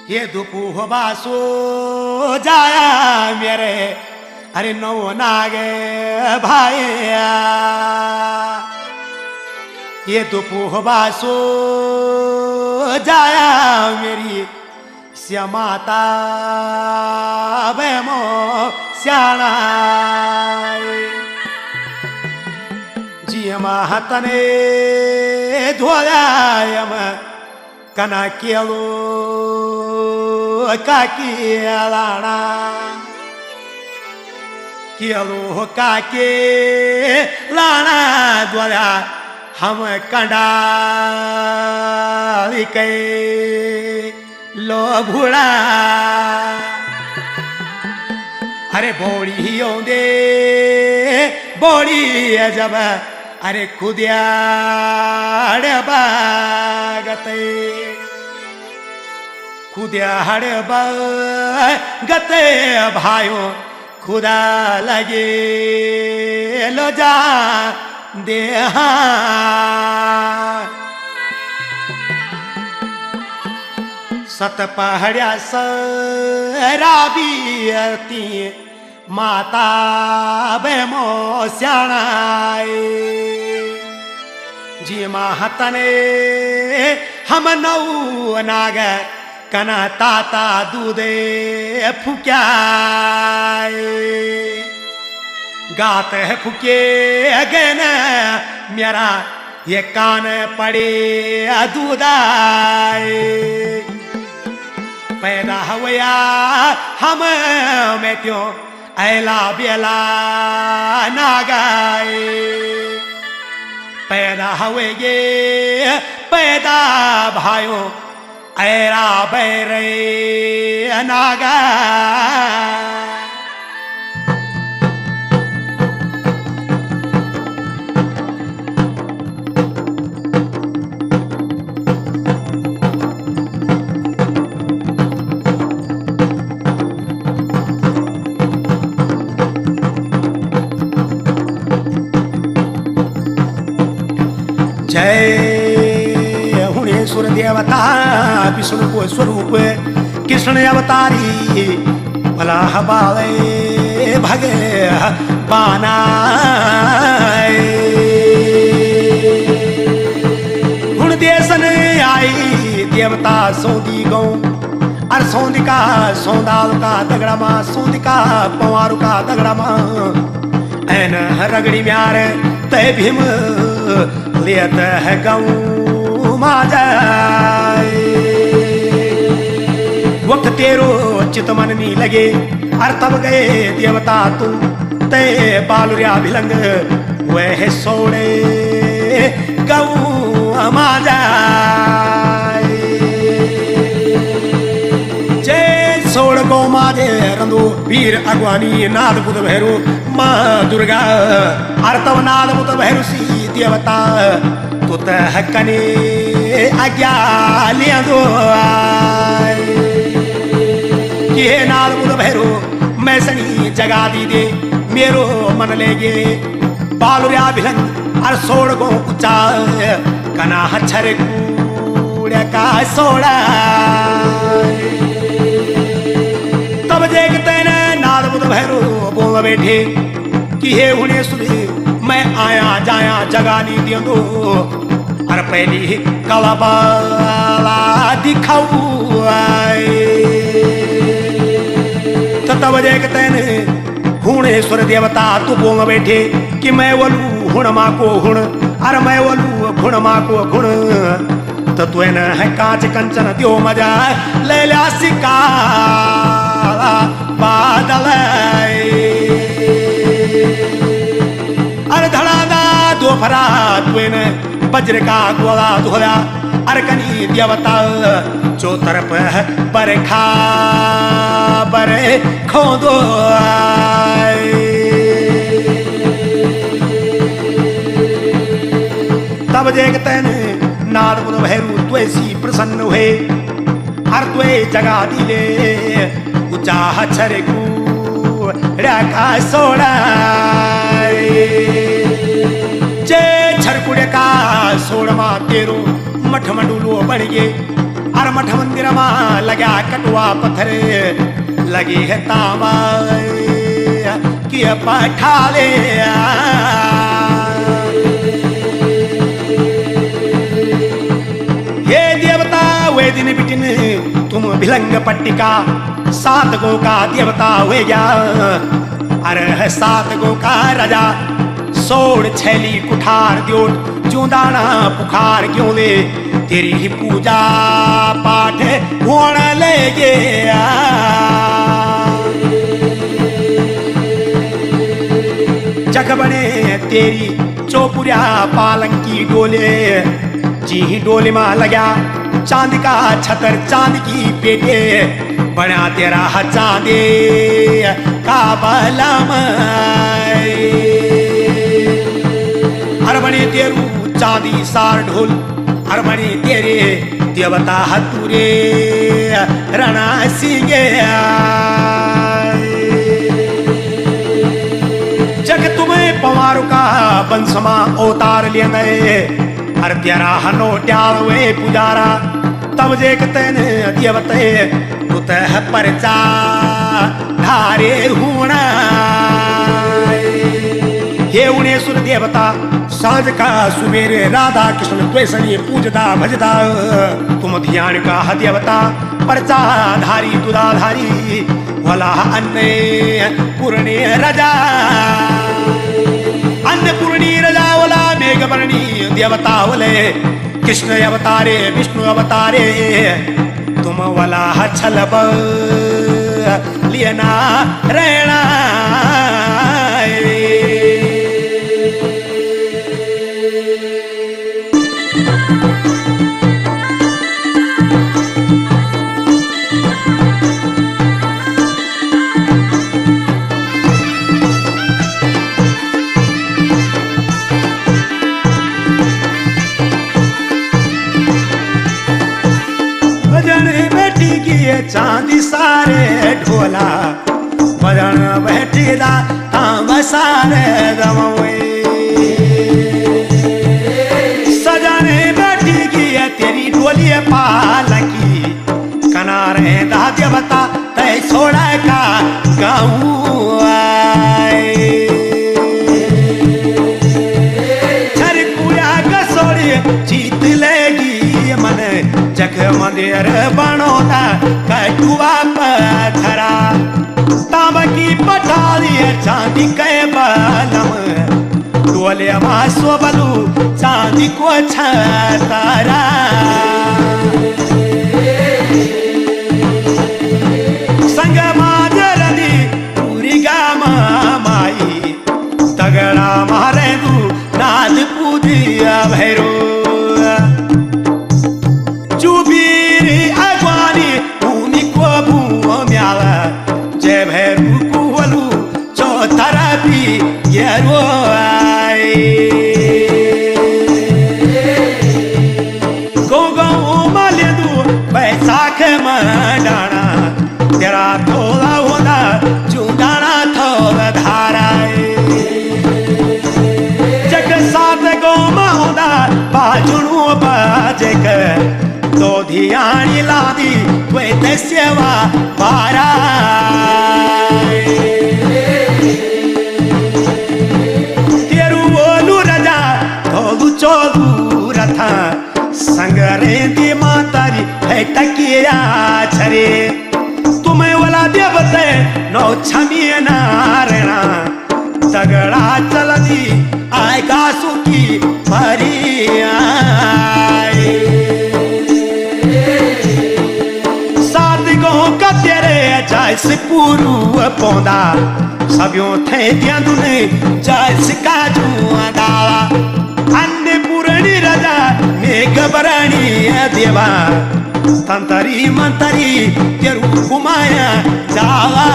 ये दुपू हो बासो जाया मेरे अरे नो नागे भाइया ये दुपू हो बासो जाया मेरी श्यामाता बेमो श्याणा जियमा हतने धोयायम कना केलो काकी लाना केलो काके लाना द्वारा हम कंडा के लो भूड़ा अरे बोड़ी दे बोड़ी जब अरे खुदिया बागते खुदिया बागते भाइयों खुदा लगे लो जा दे सत पहाड़िया सराबी माता बेमो श्याणाए जी महतने हम नौ नाग कना ताता दूधे फुक्याए गाते है फुके अगन मेरा ये कान पड़े दूधाए पैदा हुआ हम में क्यों ऐला बेला ना गाए पैदा हुए ये पैदा भाइयों ऐरा बैरे नागा जय हुणेश्वर देवता विष्णु को स्वरूप कृष्ण अवतारी भला बाले भगे बाना हुण देशन आई देवता सौंदी गौ और सौंदी का सौंदाल का दगड़ा माँ सौंदी का पवारू का दगड़ा माँ एन रगड़ी म्यार तय भीम लेत है गऊ माजा वक्त तेरो चित मन नहीं लगे और तब गए देवता तू ते बालुरिया भिलंग वह सोड़े गऊ माजा जय सोड़ गौ माजे रंदो वीर अगवानी नाद बुध भैरू माँ दुर्गा और तब नाद बुध भैरू सी देवता तो तह कने आज्ञा लिया दो ये नाल बुध भैरो मैं सनी जगा दी दे मेरो मन लेगे बालुरिया भिलंग और सोड़ गो ऊंचा कना हच्छर कूड़ा का सोड़ा तब देखते न नाल बुध भैरो बोल बैठे कि हे हुने सुधे मैं आया जाया जगानी दियो दो और पहली कलाबाला दिखाऊ तो तब देखते न हुणेश्वर देवता तू बोल बैठे कि मैं वलू हुण माँ को हुण और मैं वलू गुण माँ को गुण तो तू न है कांच कंचन दियो मजा ले ला सिका बादल अरे धड़ादा दोपहरा तुन वज्र का गोला धोला अरकनी देवता जो तरफ बरखा बरे खोदो तब देखते न नाद बुध भैरू त्वेसी प्रसन्न हुए हर त्वे जगा दिले ऊंचा हच्छर को रखा सोड़ा जे छरकुड़े का सोड़मा तेरो मठ मंडूलो बन गए हर मठ मंदिर में लगा कटुआ पत्थर लगी है तांबा कि पठा ले हे देवता वे दिन बिटिन तुम भिलंग पट्टिका 7 गो का देवता हुए गया अरे 7 गो का राजा सोड़ छैली कुठार द्योट जो दाना पुखार क्यों ले तेरी ही पूजा पाठ होने लगे जग बने तेरी चौपुरिया पालंकी डोले जी ही डोले में लगा चांद का छतर चांद की पेटे बना तेरा चांदे का बलम हर बने तेरू चांदी सार ढोल हर बने तेरे देवता हतुरे रणा सिंगे जग तुम्हें पवार का बंसमा अवतार लिए नए हर तेरा हनो ट्याल वे पुजारा तब जे कतन देवते उतः परचा धारे हुणा हे उनेश्वर देवता साँझ का सुबेरे राधा कृष्ण त्वेषणी पूजदा भजदा तुम ध्यान का देवता परचा धारी तुदाधारी भला अन्ने पूर्णे रजा अन्नपूर्णी रजा वाला मेघवर्णी देवता बोले कृष्ण अवतारे विष्णु अवतारे तुम वाला छलब लियना रहना चांदी सारे ढोला बजन बैठीदा तांब सारे दमवे सजने बैठी की तेरी डोली पालकी कनारे दा देवता तय छोड़ा का गाँव छरकुया कसोड़ी जीत लेगी मन जग मंदिर बनोता कटुआ पत्थरा तांब की पठाली चांदी के बलम डोले मासो बलू चांदी को छतारा संग माजरदी पूरी गामा माई तगड़ा मारे दू नाद पूजिया भैरो जय भैरू कुवलू चौथरा भी येरो गो गो मालेदू बैसाख मंडाना तेरा थोड़ा होना चुंडाना थोड़ा धारा जग साथ गो होना बाजुणू बाजक तो धियाणी लादी वे सेवा पारा तेरू ओलू रजा थोलू चोलू रथा संगरे दी मातारी है टकिया छरे तुम्हें वाला देवते नौ छमिए नारणा तगड़ा चल दी आएगा सुखी भरिया जैसे पूरू पौधा सबियों थे दिया दुने जैसे काजू दावा अन्य पूरणी राजा मेघ बरणी देवा तंतरी मंतरी तेरू घुमाया जावा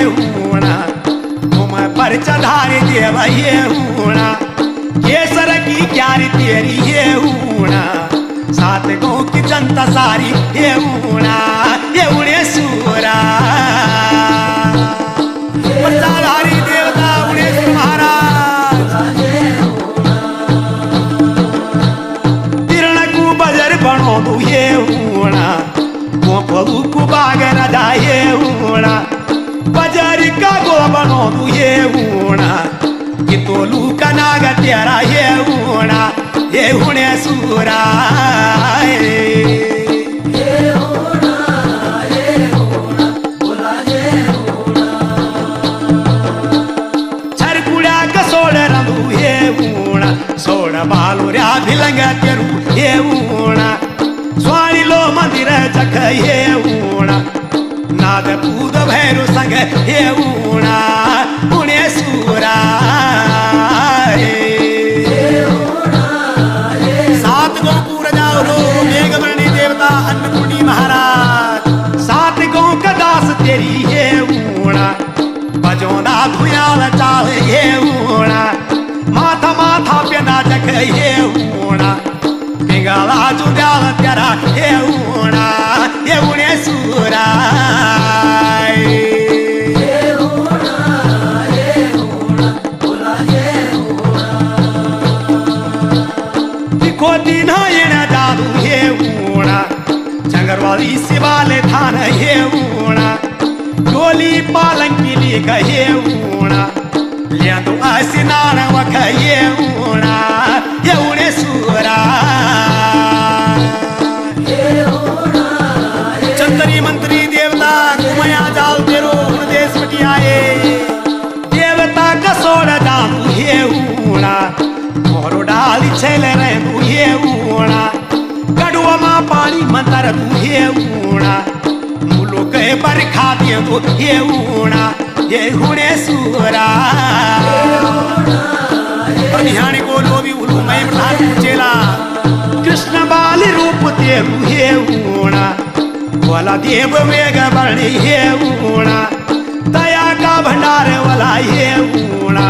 ऊणा तुम पर चढ़ाए देव ये ऊणा केसर की क्यारी तेरी ये ऊणा सात गाँव की जनता सारी ये ऊणा ये उड़े सूरा प्रजाधारी देवता उड़ेश्वर महाराज तिरण को बजर बनो दू ये ऊणा गोपलू को बाग राजा ये ऊणा बजर का गो बनो दू ये ऊणा कि तोलू का नाग तेरा ये ऊणा ये उड़े सूरा बालुऱ्या भिलंग तेरू ये ऊणा स्वाणी लो मंदिर जख ये ऊणा नाद पूद भैरू संग ये ऊणा उणे सूरा सात गाँव पूरा जाओ रो मेघवर्णी देवता अन्नपूर्णी महाराज सात गाँव का दास तेरी ये ऊणा बजोदा धुयाल चाल ये ऊणा माथा माथा पे नाचक ये ऊणा पिंगला जुद्याल तेरा ये ऊणा ये उड़े सूरा दिखो दिन ये जादू ये ऊणा जंगरवाली शिवाले थान ये ऊणा डोली पालंकी लिख ये ऊणा लिया तो आसिनार वख ये ऊणा ये उड़े सूरा चंद्री मंत्री देवता घुमया जाओ तेरो देश मटी आए देवता का सोड़ जाऊ ये ऊणा मोरो डाली छेले रहे तू ये ऊणा कड़ुआ माँ पानी मंतर तू ये ऊणा मुलो के बरखा दिए तू ये ऊणा ये उड़े सूरा निहानी को लोभी उलू मैं प्रधान चेला कृष्ण बाली रूप तेरू ये ऊणा वाला देव मेघ वर्णी ये ऊणा दया का भंडार वाला ये ऊणा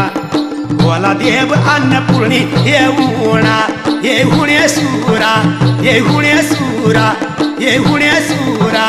वाला देव अन्नपूर्णी ये ऊणा ये उड़े सूरा ये उड़े सूरा ये उड़े सूरा